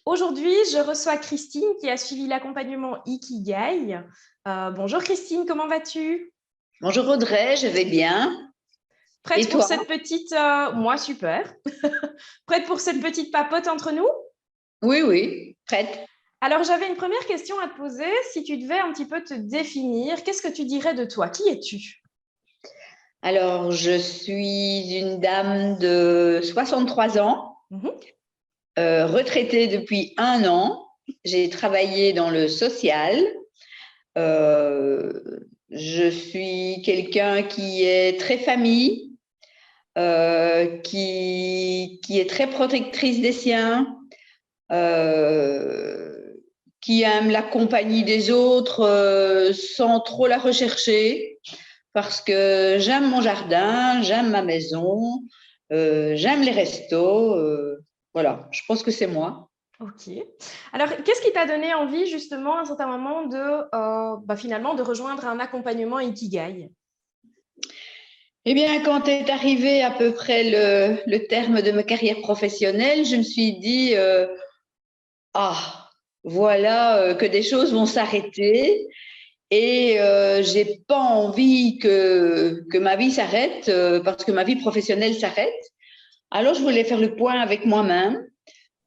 Aujourd'hui, je reçois Christine qui a suivi l'accompagnement Ikigai. Bonjour Christine, comment vas-tu? Bonjour Audrey, je vais bien. Prête Et pour toi? cette petite... Moi, super. Prête pour cette petite papote entre nous? Oui, oui, prête. Alors, j'avais une première question à te poser. Si tu devais un petit peu te définir, qu'est-ce que tu dirais de toi? Qui es-tu? Alors, je suis une dame de 63 ans, Mhm. retraitée depuis 1 an. J'ai travaillé dans le social. Euh, je suis quelqu'un qui est très famille, qui est très protectrice des siens, euh, qui aime la compagnie des autres sans trop la rechercher, parce que j'aime mon jardin, j'aime ma maison, j'aime les restos. Voilà, je pense que c'est moi. Ok. Alors, qu'est-ce qui t'a donné envie justement à un certain moment de finalement de rejoindre un accompagnement Ikigai? Eh bien, quand est arrivé à peu près le terme de ma carrière professionnelle, je me suis dit, ah, voilà que des choses vont s'arrêter. Et j'ai pas envie que ma vie s'arrête parce que ma vie professionnelle s'arrête. Alors, je voulais faire le point avec moi-même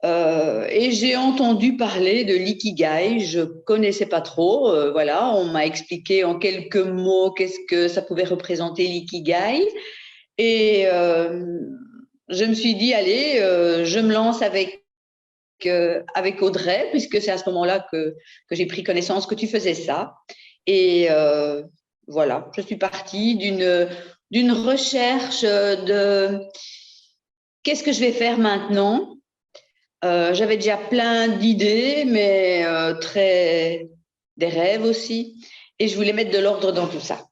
et j'ai entendu parler de l'ikigai. Je connaissais pas trop. Voilà, on m'a expliqué en quelques mots qu'est-ce que ça pouvait représenter l'ikigai. Et je me suis dit, allez, je me lance avec Audrey, puisque c'est à ce moment-là que j'ai pris connaissance que tu faisais ça. Et voilà, je suis partie d'une recherche de qu'est-ce que je vais faire maintenant. J'avais déjà plein d'idées, mais des rêves aussi. Et je voulais mettre de l'ordre dans tout ça.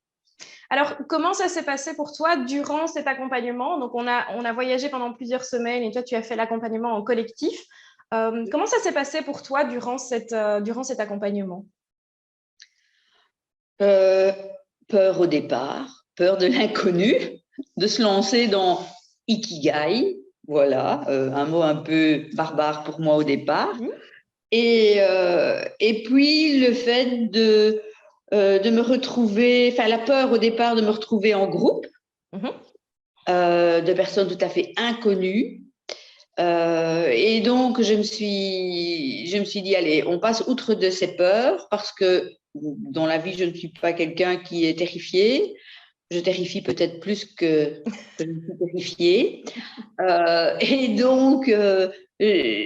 Alors, comment ça s'est passé pour toi durant cet accompagnement? Donc, on a voyagé pendant plusieurs semaines et toi, tu as fait l'accompagnement en collectif. Comment ça s'est passé pour toi durant cet accompagnement? Euh, Peur au départ, peur de l'inconnu, de se lancer dans Ikigai, voilà, un mot un peu barbare pour moi au départ. Mhm. Et puis le fait de me retrouver, enfin la peur au départ de me retrouver en groupe Mhm. de personnes tout à fait inconnues. Et donc je me suis dit, allez, on passe outre de ces peurs parce que dans la vie, je ne suis pas quelqu'un qui est terrifié. Je terrifie peut-être plus que je ne suis terrifiée. Et donc,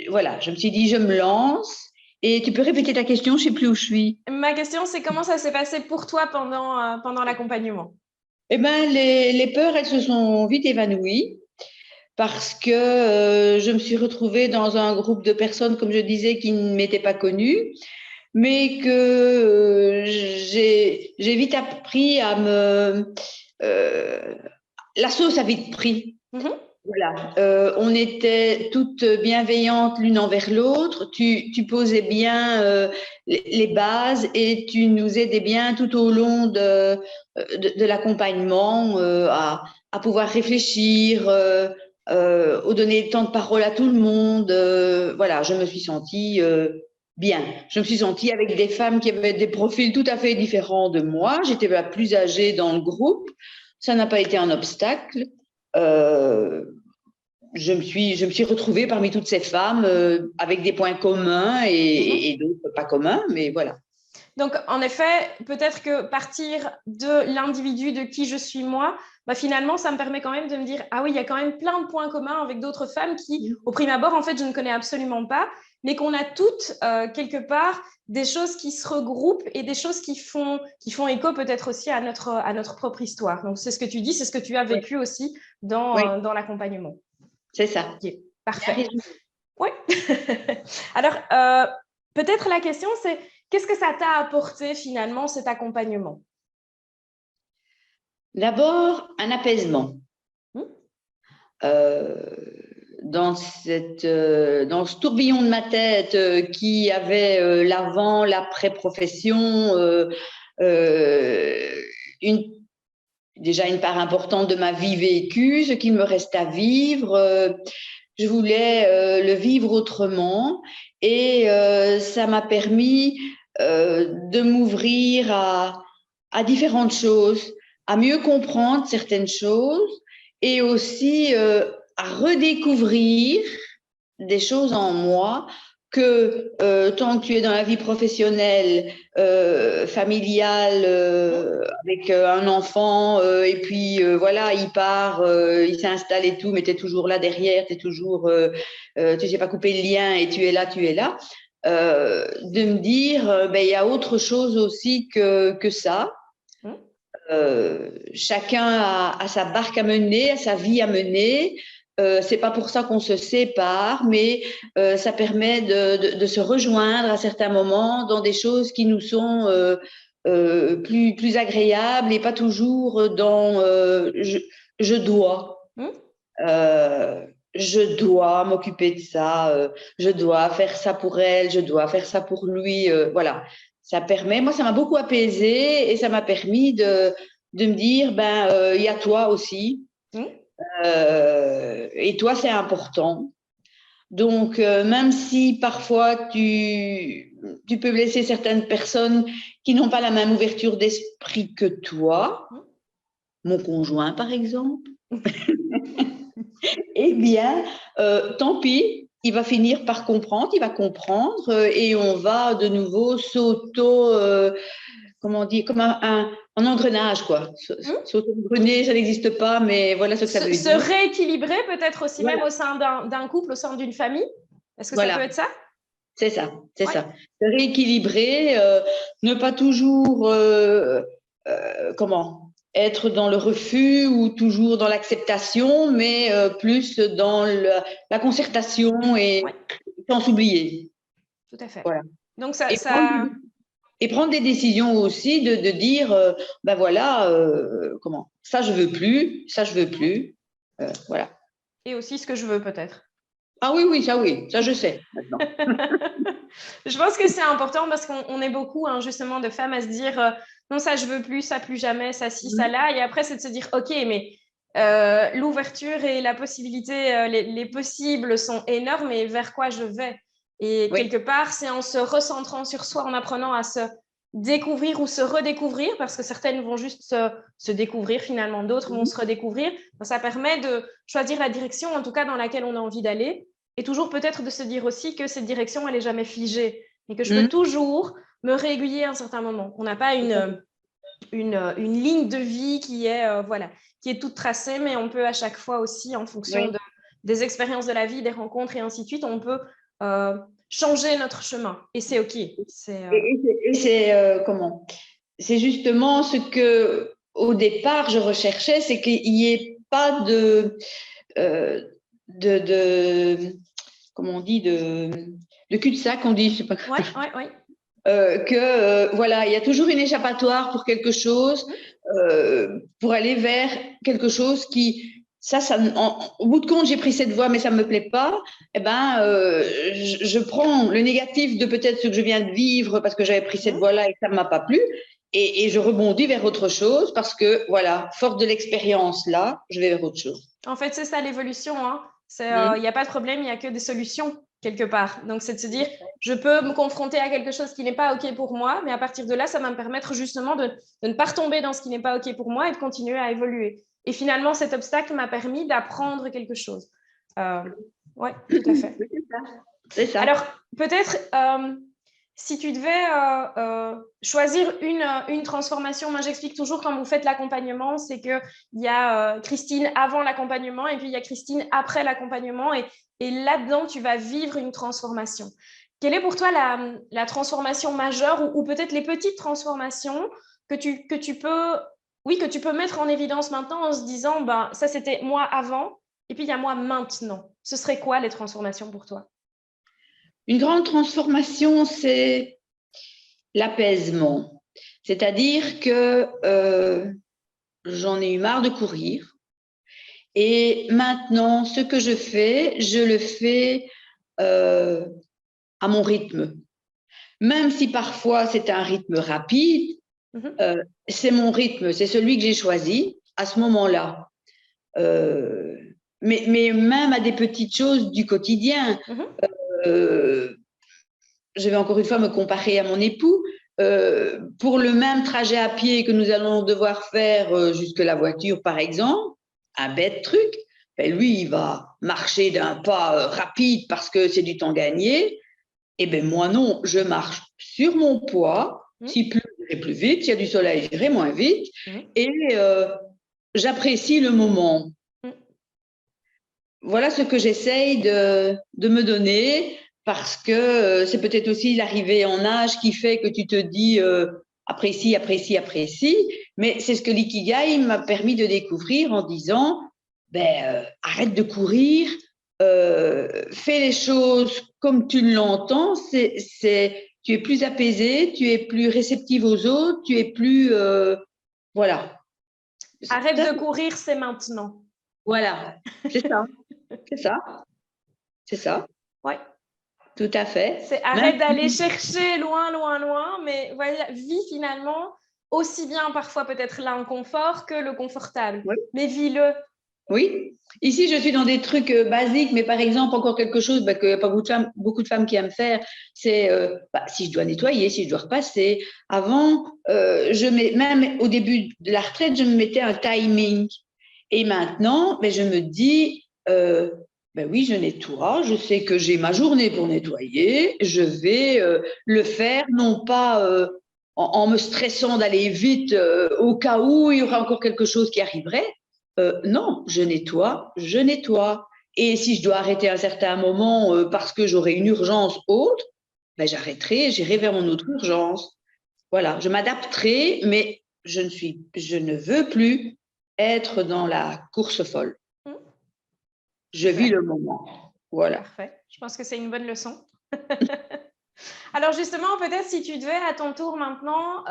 voilà, je me suis dit, je me lance. Et tu peux répéter ta question, je ne sais plus où je suis. Ma question, c'est comment ça s'est passé pour toi pendant l'accompagnement? Eh bien, les peurs, elles se sont vite évanouies parce que je me suis retrouvée dans un groupe de personnes, comme je disais, qui ne m'étaient pas connues, mais que j'ai vite appris à me... euh, la sauce a vite pris. Mhm. Voilà, on était toutes bienveillantes l'une envers l'autre. Tu posais bien les bases et tu nous aidais bien tout au long de l'accompagnement à pouvoir réfléchir, au donner le temps de parole à tout le monde. Voilà, je me suis sentie bien. Je me suis sentie avec des femmes qui avaient des profils tout à fait différents de moi. J'étais la plus âgée dans le groupe. Ça n'a pas été un obstacle. Euh, je me suis retrouvée parmi toutes ces femmes avec des points communs Mhm. et d'autres pas communs, mais voilà. Donc, en effet, peut-être que partir de l'individu de qui je suis moi, finalement, ça me permet quand même de me dire, ah oui, il y a quand même plein de points communs avec d'autres femmes qui, au prime abord, en fait, je ne connais absolument pas, mais qu'on a toutes, quelque part, des choses qui se regroupent et des choses qui font écho peut-être aussi à notre propre histoire. Donc, c'est ce que tu dis, c'est ce que tu as Oui, vécu aussi oui, dans l'accompagnement. c'est ça. Ok, Bien parfait. résumé. Oui. Alors, peut-être la question, c'est qu'est-ce que ça t'a apporté finalement cet accompagnement? D'abord, un apaisement. Hmm. Euh, dans ce tourbillon de ma tête qui avait l'avant, l'après-profession, euh, une, déjà une part importante de ma vie vécue, ce qu'il me reste à vivre. Je voulais le vivre autrement et ça m'a permis de m'ouvrir à différentes choses, à mieux comprendre certaines choses et aussi à redécouvrir des choses en moi que tant que tu es dans la vie professionnelle, familiale, avec un enfant, et puis voilà, il part, il s'installe et tout, mais tu es toujours là derrière, tu es toujours, tu sais pas couper le lien et tu es là, tu es là. De me dire, ben, il y a autre chose aussi que ça. Chacun a sa barque à mener, a sa vie à mener. C'est pas pour ça qu'on se sépare, mais ça permet de se rejoindre à certains moments dans des choses qui nous sont plus agréables et pas toujours dans je dois. Je dois m'occuper de ça, je dois faire ça pour elle, je dois faire ça pour lui. Voilà, ça permet, moi, ça m'a beaucoup apaisé et ça m'a permis de me dire, ben, il y a toi aussi. Et toi, c'est important. Donc, même si parfois tu peux blesser certaines personnes qui n'ont pas la même ouverture d'esprit que toi, mon conjoint par exemple, eh bien, tant pis, il va finir par comprendre, il va comprendre et on va de nouveau comment on dit, comme un engrenage, quoi. S'auto-engrener, ça n'existe pas, mais voilà ce que ça veut Se dire. rééquilibrer peut-être aussi Voilà. même au sein d'un couple, au sein d'une famille. Est-ce que Voilà. ça peut être ça? C'est ça, c'est ça. Se rééquilibrer, ne pas toujours, comment, être dans le refus ou toujours dans l'acceptation, mais plus dans la concertation et sans s'oublier. Tout à fait. Voilà. Donc Et prendre des décisions aussi de dire, ben voilà, comment, ça je veux plus, ça je veux plus, voilà. Et aussi ce que je veux peut-être. Ah oui, ça je sais maintenant. Je pense que c'est important parce qu'on est beaucoup hein, justement de femmes à se dire non, ça je veux plus, ça plus jamais, ça ci, ça là. Et après, c'est de se dire ok, mais l'ouverture et la possibilité, les possibles sont énormes et vers quoi je vais. Et quelque part, c'est en se recentrant sur soi, en apprenant à se découvrir ou se redécouvrir, parce que certaines vont juste se découvrir finalement, d'autres vont se redécouvrir. Ça permet de choisir la direction, en tout cas dans laquelle on a envie d'aller. Et toujours peut-être de se dire aussi que cette direction, elle n'est jamais figée et que je peux toujours me réaiguiller à un certain moment. On n'a pas une ligne de vie qui est, voilà, qui est toute tracée, mais on peut à chaque fois aussi, en fonction des expériences de la vie, des rencontres et ainsi de suite, on peut changer notre chemin. Et c'est OK. Et c'est comment? C'est justement ce que, au départ, je recherchais, c'est qu'il n'y ait pas comment on dit, de cul-de-sac, on dit, je sais pas. Voilà, il y a toujours une échappatoire pour quelque chose, pour aller vers quelque chose qui, au bout de compte, j'ai pris cette voie, mais ça me plaît pas. Eh ben, je prends le négatif de peut-être ce que je viens de vivre parce que j'avais pris cette voie-là et que ça ne m'a pas plu, et je rebondis vers autre chose parce que, voilà, forte de l'expérience là, je vais vers autre chose. En fait, c'est ça l'évolution. Hein. Il n'y a pas de problème, il n'y a que des solutions quelque part. Donc, c'est de se dire, je peux me confronter à quelque chose qui n'est pas OK pour moi, mais à partir de là, ça va me permettre justement de ne pas retomber dans ce qui n'est pas OK pour moi et de continuer à évoluer. Et finalement, cet obstacle m'a permis d'apprendre quelque chose. Oui, tout à fait. C'est ça. Alors, peut-être, si tu devais choisir une transformation, moi j'explique toujours quand vous faites l'accompagnement, c'est qu'il y a Christine avant l'accompagnement et puis il y a Christine après l'accompagnement et là-dedans, tu vas vivre une transformation. Quelle est pour toi la transformation majeure ou peut-être les petites transformations que tu peux mettre en évidence maintenant en se disant, ben, ça c'était moi avant et puis il y a moi maintenant. Ce serait quoi les transformations pour toi? Une grande transformation, c'est l'apaisement. C'est-à-dire que j'en ai eu marre de courir. Et maintenant, ce que je fais, je le fais à mon rythme. Même si parfois c'est un rythme rapide, c'est mon rythme, c'est celui que j'ai choisi à ce moment-là. Mais même à des petites choses du quotidien. je vais encore une fois me comparer à mon époux. Pour le même trajet à pied que nous allons devoir faire jusque la voiture, par exemple, un bête truc, ben lui, il va marcher d'un pas rapide parce que c'est du temps gagné. Eh bien, moi, non, je marche sur mon poids. S'il pleut, j'irai plus vite. S'il y a du soleil, j'irai moins vite. Et j'apprécie le moment. Voilà ce que j'essaye de me donner parce que c'est peut-être aussi l'arrivée en âge qui fait que tu te dis apprécie, apprécie, apprécie. Mais c'est ce que l'ikigai m'a permis de découvrir en disant arrête de courir, fais les choses comme tu l'entends. Tu es plus apaisé, tu es plus réceptive aux autres, tu es plus voilà. Arrête de courir, c'est maintenant. Voilà, c'est ça. C'est ça. C'est ça. Oui. Tout à fait. C'est arrête d'aller chercher loin, loin, loin, mais voilà, vis finalement aussi bien parfois peut-être l'inconfort que le confortable. Oui. Mais vis-le. Oui. Ici, je suis dans des trucs basiques, mais par exemple, encore quelque chose qu'il n'y a pas beaucoup de femmes qui aiment faire, c'est si je dois nettoyer, si je dois repasser. Avant, même au début de la retraite, je me mettais un timing. Et maintenant, je me dis, oui, je nettoie, je sais que j'ai ma journée pour nettoyer, je vais le faire, non pas en me stressant d'aller vite au cas où il y aura encore quelque chose qui arriverait. Non, je nettoie, je nettoie. Et si je dois arrêter à un certain moment parce que j'aurai une urgence autre, j'arrêterai, j'irai vers mon autre urgence. Voilà, je m'adapterai, mais je ne veux plus être dans la course folle. Je vis le moment. Voilà. Parfait. Je pense que c'est une bonne leçon. Alors justement, peut-être si tu devais à ton tour maintenant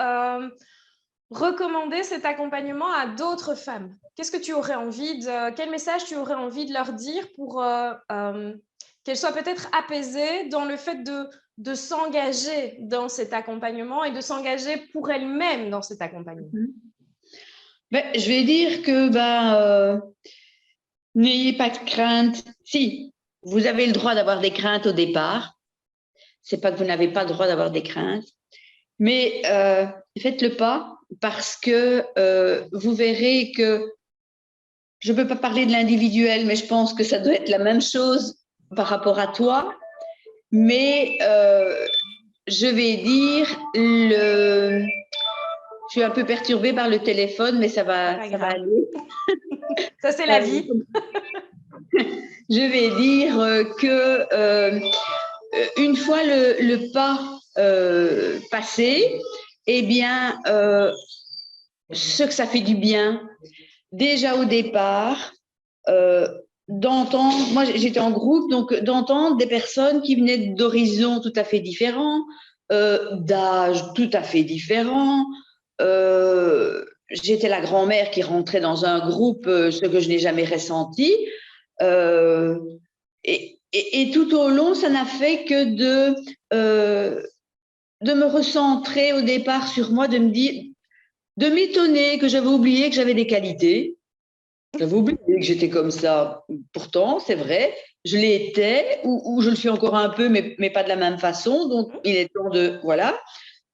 recommander cet accompagnement à d'autres femmes, qu'est-ce que tu aurais envie quel message tu aurais envie de leur dire pour qu'elles soient peut-être apaisées dans le fait de s'engager dans cet accompagnement et de s'engager pour elles-mêmes dans cet accompagnement? Je vais dire que n'ayez pas de crainte. Si, vous avez le droit d'avoir des craintes au départ. C'est pas que vous n'avez pas le droit d'avoir des craintes, mais faites-le pas parce que vous verrez que je ne peux pas parler de l'individuel, mais je pense que ça doit être la même chose par rapport à toi. Mais je vais dire je suis un peu perturbée par le téléphone, mais ça va aller. Ça, c'est la vie. Je vais dire que une fois le pas passé, eh bien, ce que ça fait du bien, déjà au départ, d'entendre, moi j'étais en groupe, donc d'entendre des personnes qui venaient d'horizons tout à fait différents, d'âge tout à fait différents. J'étais la grand-mère qui rentrait dans un groupe, ce que je n'ai jamais ressenti. Et tout au long, ça n'a fait que de me recentrer au départ sur moi, de m'étonner que j'avais oublié que j'avais des qualités. J'avais oublié que j'étais comme ça. Pourtant, c'est vrai, je l'étais, ou je le suis encore un peu, mais pas de la même façon. Donc, il est temps de… Voilà.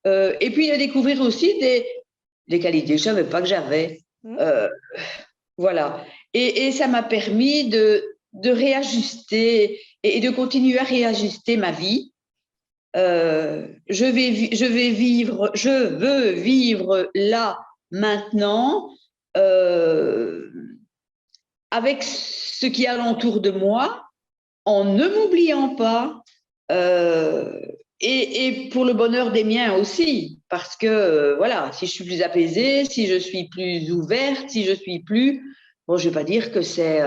Et puis, de découvrir aussi des qualités que je ne savais pas que j'avais. Voilà. Et ça m'a permis de réajuster et de continuer à réajuster ma vie. Je veux vivre là, maintenant, avec ce qui est alentour de moi, en ne m'oubliant pas, et pour le bonheur des miens aussi, parce que voilà, si je suis plus apaisée, si je suis plus ouverte, si je suis plus… Bon, je ne vais pas dire que c'est…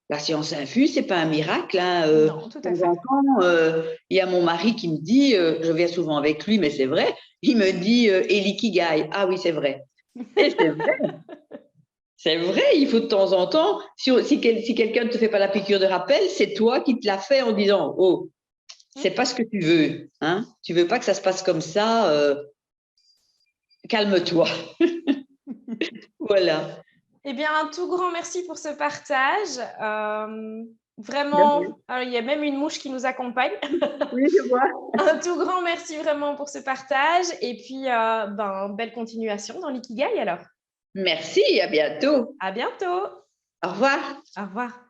la science infuse, c'est pas un miracle. Hein. Non, tout à fait. Il y a mon mari qui me dit, je viens souvent avec lui, mais c'est vrai, il me dit et l'ikigai. Ah oui, c'est vrai. Et c'est vrai. C'est vrai, il faut de temps en temps, si quelqu'un ne te fait pas la piqûre de rappel, c'est toi qui te l'as fait en disant, oh, c'est pas ce que tu veux. Hein. Tu veux pas que ça se passe comme ça. Calme-toi. Voilà. Eh bien, un tout grand merci pour ce partage. Vraiment, il y a même une mouche qui nous accompagne. Oui, je vois. Un tout grand merci vraiment pour ce partage. Et puis, belle continuation dans l'Ikigai alors. Merci, à bientôt. À bientôt. Au revoir. Au revoir.